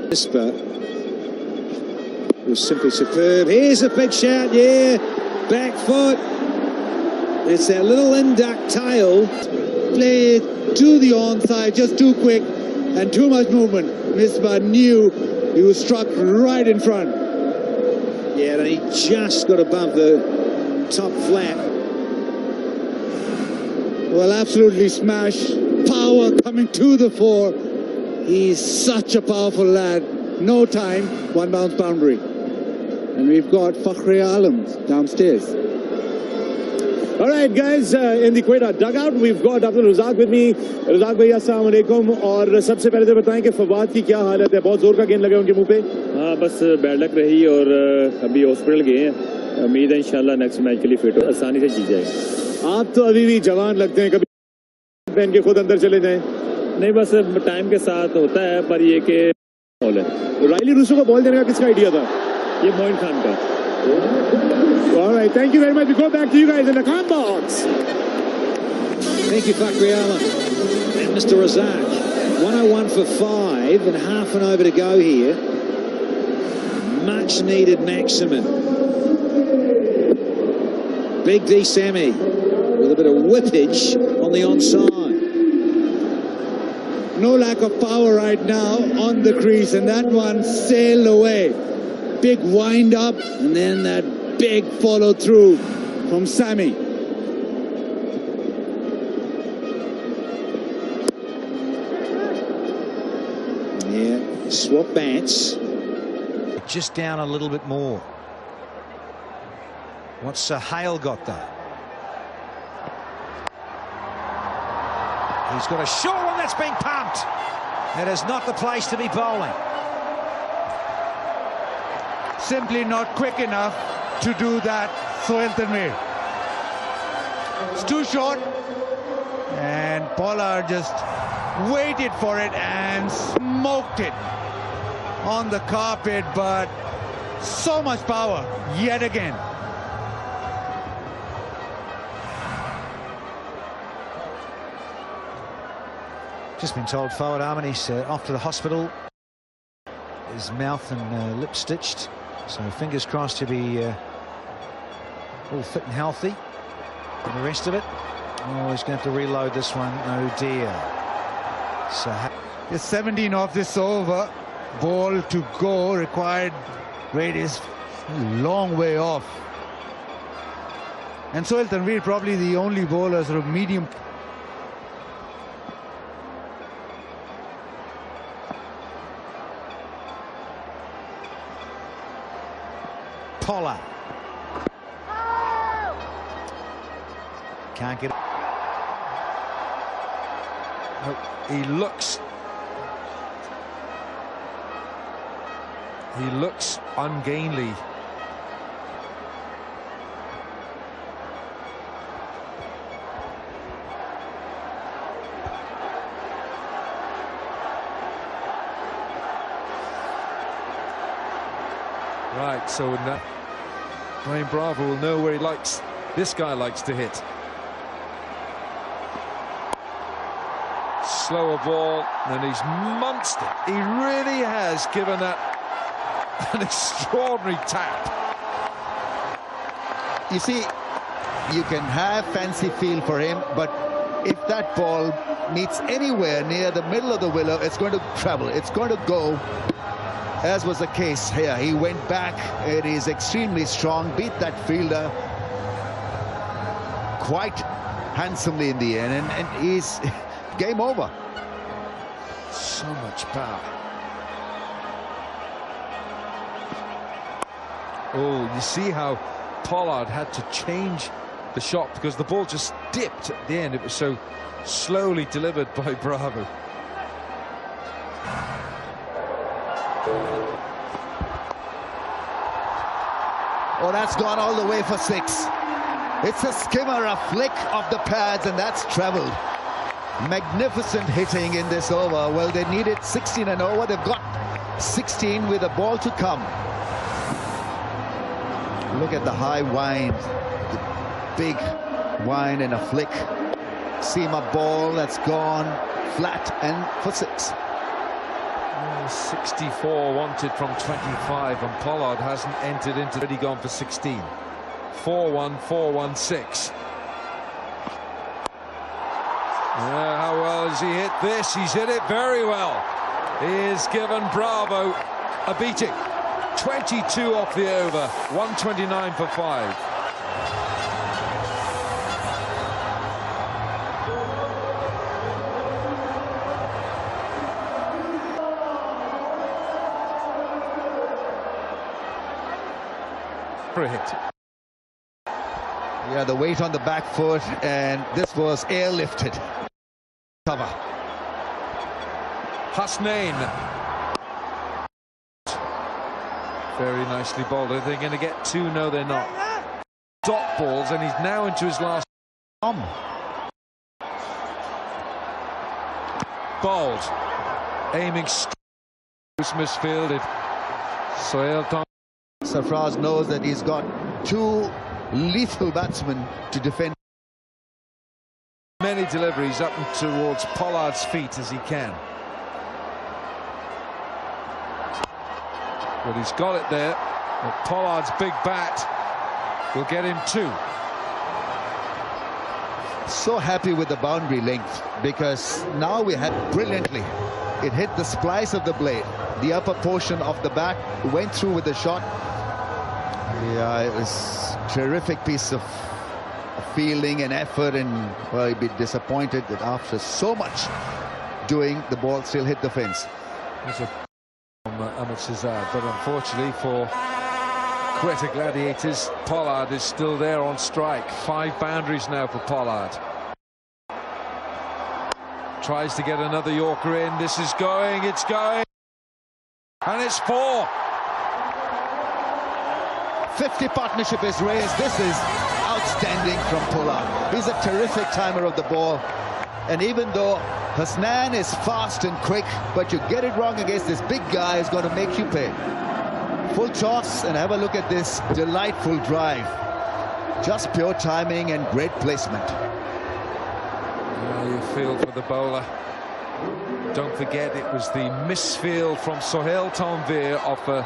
Whisper was simply superb. Here's a big shout, yeah, back foot. It's that little induct tail. Play to the onside, just too quick and too much movement. Whisper knew he was struck right in front. Yeah, and he just got above the top flap. Well, absolutely smash. Power coming to the fore. He's such a powerful lad. No time, one bounce boundary. And we've got Fakhri Alam downstairs. All right, guys, in the Quetta dugout, we've got Dr. Razak with me. Razak bhai, assalamu alaikum. और सबसे पहले तो बताएं कि फवाद की क्या हालत है? बहुत जोर का गेंद लगे उनके मुंह पे? हाँ, बस बैड लक रही और अभी हॉस्पिटल गए हैं. उम्मीद है इंशाल्लाह नेक्स्ट मैच के लिए फिट हो, आसानी से जीत जाएगा. आप तो अभी भी जवान लगते हैं, कभी पहन के खुद अंदर चले जाएं? नहीं, बस टाइम के साथ होता है, पर ये कि बॉल है. राइली रूसो को बॉल देने का किसका आइडिया था? ये मोइन खान का. All right, thank you very much. We go back to you guys in the comment box. Thank you, Fakhri Alam and Mr. Razak. 101 for 5 and half an over to go here. Much needed maximum. Big D Samy with a bit of whippage on the onside. No lack of power right now on the crease, and that one sailed away. Big wind up, and then that big follow through from Samy. Yeah, swap bats. Just down a little bit more. What's Hale got though? He's got a short one that's being pumped. That is not the place to be bowling. Simply not quick enough to do that, Sohail Tanvir. It's too short, and Pollard just waited for it and smoked it on the carpet, but so much power yet again. Just been told forward arm, and he's off to the hospital. His mouth and lip stitched, so fingers crossed he'll be all fit and healthy. And the rest of it, oh, he's going to have to reload this one. Oh dear. So it's 17 off this over. Ball to go, required rate is a long way off. And Sohail Tanvir probably the only bowler sort of medium. Pollard. Can't get it. Oh, he looks ungainly. Right, so Brian Bravo will know where he likes. This guy likes to hit. Slower ball, and he's munched it. He really has given that an extraordinary tap. You see, you can have fancy feel for him, but if that ball meets anywhere near the middle of the willow, it's going to travel. It's going to go, as was the case here. He went back. It is extremely strong. Beat that fielder quite handsomely in the end, and he's game over. So much power. Oh, you see how Pollard had to change the shot because the ball just dipped at the end. It was so slowly delivered by Bravo. Oh, that's gone all the way for 6. It's a skimmer, a flick of the pads, and that's travelled. Magnificent hitting in this over. Well, they needed 16 and over. They've got 16 with a ball to come. Look at the high wind, the big wind and a flick. Seam up ball that's gone flat and for 6. 64 wanted from 25, and Pollard hasn't entered into it. He gone for 16. 4-1, 4-1-6. How well has he hit this? He's hit it very well. He has given Bravo a beating. 22 off the over, 129 for 5. For a hit. Yeah, the weight on the back foot, and this was airlifted. Cover. Hasnain. Very nicely bowled. Are they going to get two? No, they're not. Dot balls, and he's now into his last. Bowled. Aiming misfielded. Sohail Tom. Sarfraz knows that he's got two lethal batsmen to defend. Many deliveries up and towards Pollard's feet as he can. But he's got it there. And Pollard's big bat will get him two. So happy with the boundary length, because now we had brilliantly. It hit the splice of the blade. The upper portion of the bat went through with the shot. Yeah, it was a terrific piece of fielding and effort, and well, he'd be disappointed that after so much doing, the ball still hit the fence. There's a from Ahmed Shahzad, but unfortunately for Quetta Gladiators, Pollard is still there on strike. 5 boundaries now for Pollard. Tries to get another Yorker in. This is going, it's going, and it's 4. 50 partnership is raised. This is outstanding from Pollard. He's a terrific timer of the ball, and even though Hasnain is fast and quick, but you get it wrong against this big guy, is going to make you pay. Full toss, and have a look at this delightful drive. Just pure timing and great placement. You feel for the bowler. Don't forget, it was the misfield from Sohail Tanvir off a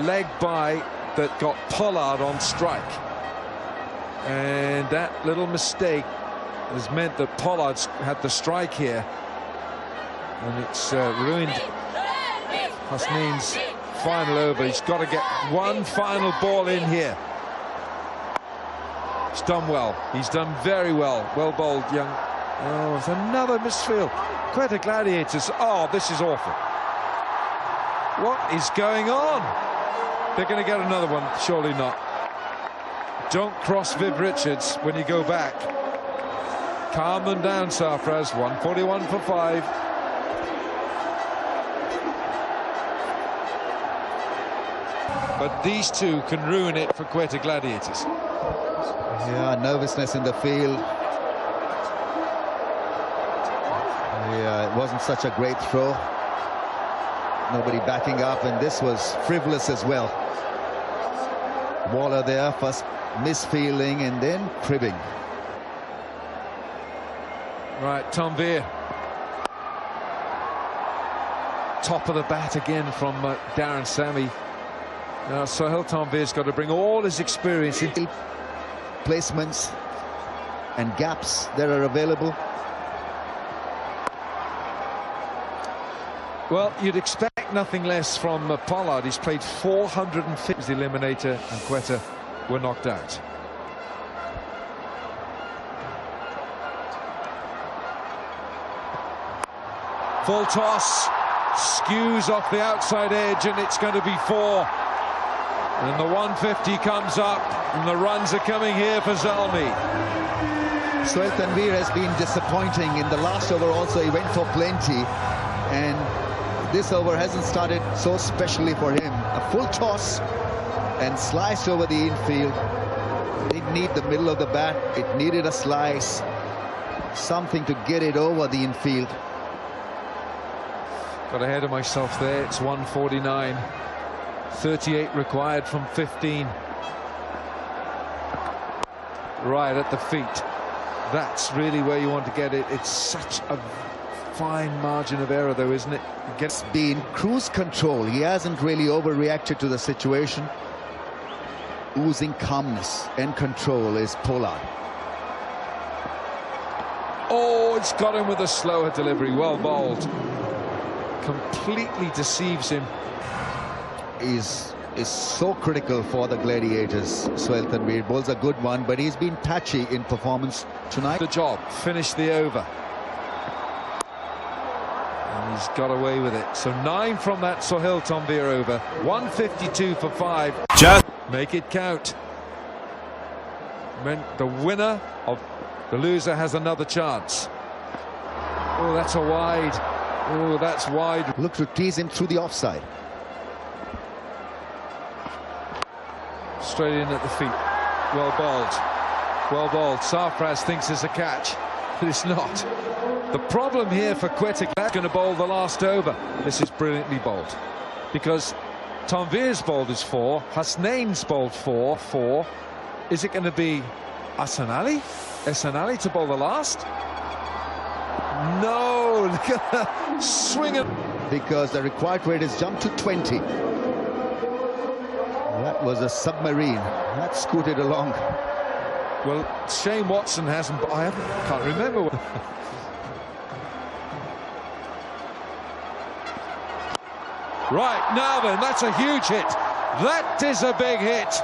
leg by that got Pollard on strike, and that little mistake has meant that Pollard's had the strike here, and it's ruined Hasnain's final over. He's got to get one final ball in here. He's done well. He's done very well. Well bowled, young. Oh, it's another misfield. Quetta Gladiators. Oh, this is awful. What is going on? They're going to get another one. Surely not. Don't cross Viv Richards when you go back. Calm them down, Sarfraz. 141 for 5. But these two can ruin it for Quetta Gladiators. Yeah, nervousness in the field. Yeah, it wasn't such a great throw. Nobody backing up, and this was frivolous as well. Waller there, first misfielding and then cribbing. Right, Tanvir. Top of the bat again from Darem Samy. Now Sohail Tanvir's got to bring all his experience into placements and gaps that are available. Well, you'd expect nothing less from Pollard. He's played 450 as the eliminator, and Quetta were knocked out. Full toss, skews off the outside edge, and it's going to be 4. And the 150 comes up, and the runs are coming here for Zalmi. Sohail Tanvir has been disappointing. In the last over also, he went for plenty, and this over hasn't started so specially for him. A full toss and sliced over the infield. Didn't need the middle of the bat. It needed a slice, something to get it over the infield. Got ahead of myself there. It's 149. 38 required from 15. Right at the feet. That's really where you want to get it. It's such a fine margin of error, though, isn't it? Gets been cruise control. He hasn't really overreacted to the situation. Oozing calmness and control is Pollard. Oh, it's got him with a slower delivery. Well bowled. Completely deceives him. Is so critical for the Gladiators. Sohail Tanveer bowls a good one, but he's been patchy in performance tonight. The job, finish the over. And he's got away with it. So 9 from that Sohail Tanveer over. 152 for 5. Just make it count. Meant the winner of the loser has another chance. Oh, that's a wide. Oh, that's wide. Look to tease him through the offside. Straight in at the feet. Well bowled. Well bowled. Sarfraz thinks it's a catch, but it's not. The problem here for Quetta Gladiators going to bowl the last over. This is brilliantly bowled, because Tanveer's bowled is 4, Hasnain's bowled 4. Is it going to be Ahsan Ali to bowl the last? No, look at that swing. Because the required rate is jumped to 20. That was a submarine. That scooted along. Well, Shane Watson hasn't. Can't remember. Right, now then, that's a huge hit. That is a big hit.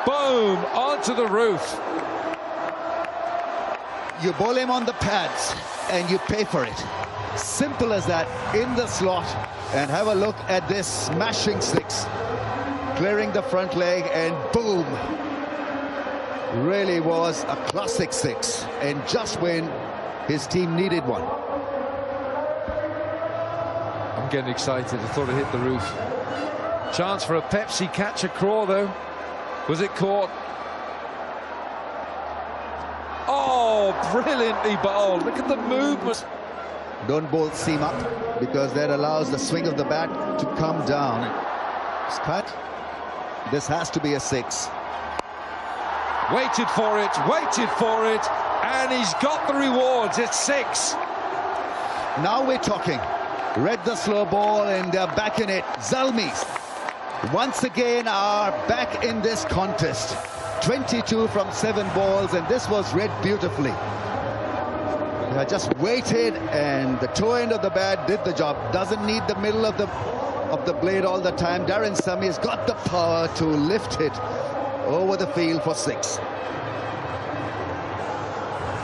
Boom, onto the roof. You bowl him on the pads and you pay for it. Simple as that, in the slot. And have a look at this smashing 6. Clearing the front leg and boom. Really was a classic 6. And just when his team needed one. I'm getting excited. I thought it hit the roof. Chance for a Pepsi catch a craw, though. Was it caught? Oh, brilliantly bowled. Look at the movement. Don't bowl seam up, because that allows the swing of the bat to come down. It's cut. This has to be a 6. Waited for it, and he's got the rewards. It's 6. Now we're talking. Read the slow ball and they're back in it. Zalmi once again are back in this contest. 22 from 7 balls, and this was read beautifully. They just waited, and the toe end of the bat did the job. Doesn't need the middle of the blade all the time. Darem Samy has got the power to lift it over the field for 6.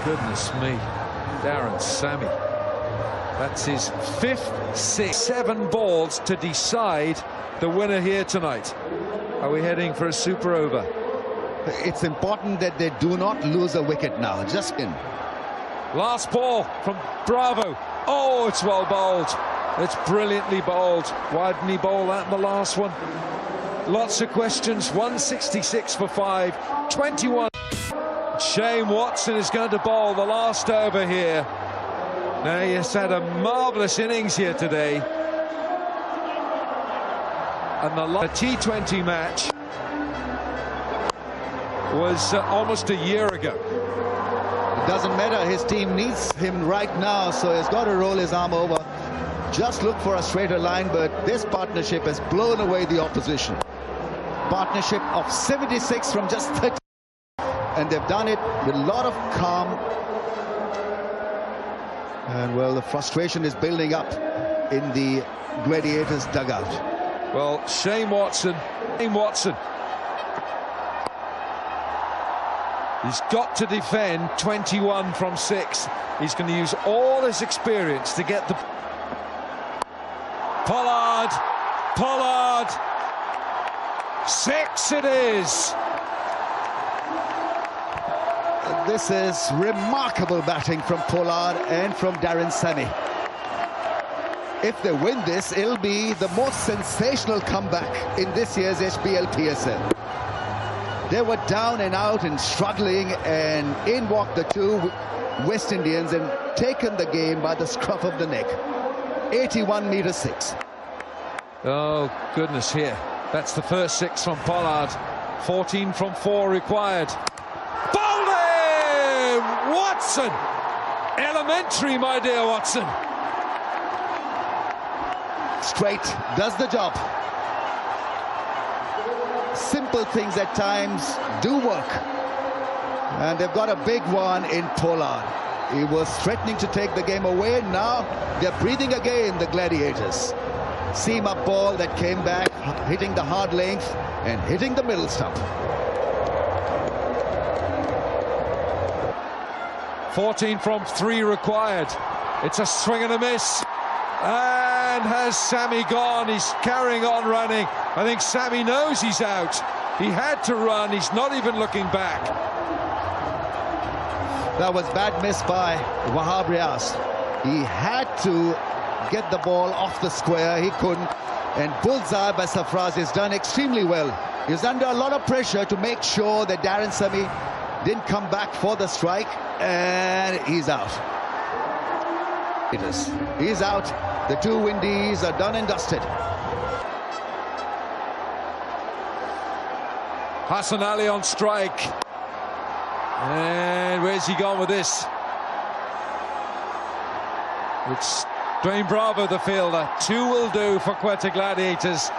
Goodness me, Darem Samy. That's his 5th 6. 7 balls to decide the winner here tonight. Are we heading for a super over? It's important that they do not lose a wicket now. Just in. Last ball from Bravo. Oh, it's well bowled. It's brilliantly bowled. Why didn't he bowl that in the last one? Lots of questions. 166 for 5. 21. Shane Watson is going to bowl the last over here. Now, he has had a marvellous innings here today. And the T20 match was almost a year ago. It doesn't matter. His team needs him right now, so he's got to roll his arm over. Just look for a straighter line, but this partnership has blown away the opposition. Partnership of 76 from just 30. And they've done it with a lot of calm. And, well, the frustration is building up in the Gladiators dugout. Well, Shane Watson. He's got to defend 21 from 6. He's going to use all his experience to get the... Pollard! 6 it is! This is remarkable batting from Pollard and from Darem Samy. If they win this, it'll be the most sensational comeback in this year's HBL PSL. They were down and out and struggling, and in walked the 2 West Indians and taken the game by the scruff of the neck. 81 meter 6. Oh, goodness, here. That's the first 6 from Pollard. 14 from 4 required. Bowled him! Watson! Elementary, my dear Watson. Straight does the job. Simple things at times do work. And they've got a big one in Pollard. He was threatening to take the game away. Now they're breathing again, the Gladiators. Seam up ball that came back, hitting the hard length and hitting the middle stump. 14 from 3 required. It's a swing and a miss. And has Samy gone? He's carrying on running. I think Samy knows he's out. He had to run. He's not even looking back. That was bad miss by Wahab Riaz. He had to get the ball off the square. He couldn't. And bullseye by Sarfraz has done extremely well. He's under a lot of pressure to make sure that Darem Samy didn't come back for the strike. And he's out. It is. He's out. The two Windies are done and dusted. Hassan Ali on strike. And where's he gone with this? It's Dwayne Bravo, the fielder. 2 will do for Quetta Gladiators.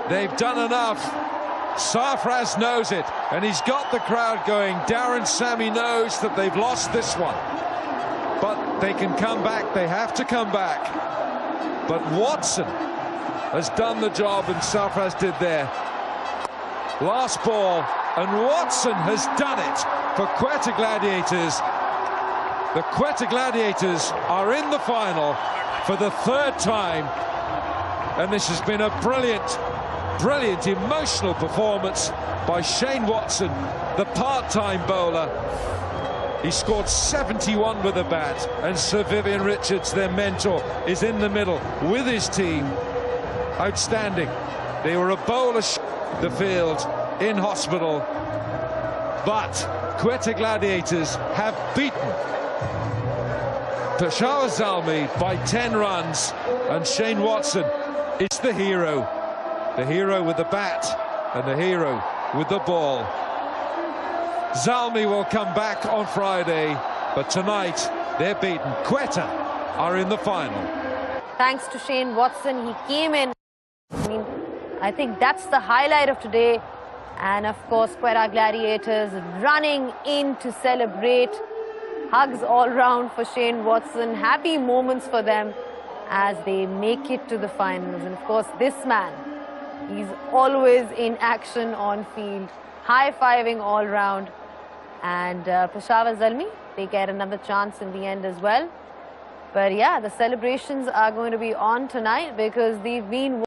They've done enough. Sarfraz knows it, and he's got the crowd going. Darem Samy knows that they've lost this one. But they can come back. They have to come back. But Watson has done the job, and Sarfraz did there. Last ball, and Watson has done it for Quetta Gladiators. The Quetta Gladiators are in the final for the 3rd time, and this has been a brilliant, emotional performance by Shane Watson, the part-time bowler. He scored 71 with a bat, and Sir Vivian Richards, their mentor, is in the middle with his team. Outstanding. They were a bowler the field in hospital, but Quetta Gladiators have beaten Peshawar Zalmi by 10 runs, and Shane Watson is the hero with the bat and the hero with the ball. Zalmi will come back on Friday, but tonight they're beaten. Quetta are in the final. Thanks to Shane Watson, he came in. I think that's the highlight of today. And of course, Quetta Gladiators running in to celebrate. Hugs all round for Shane Watson. Happy moments for them as they make it to the finals. And of course, this man, he's always in action on field. High-fiving all round. And Peshawar Zalmi, they get another chance in the end as well. But yeah, the celebrations are going to be on tonight because they've been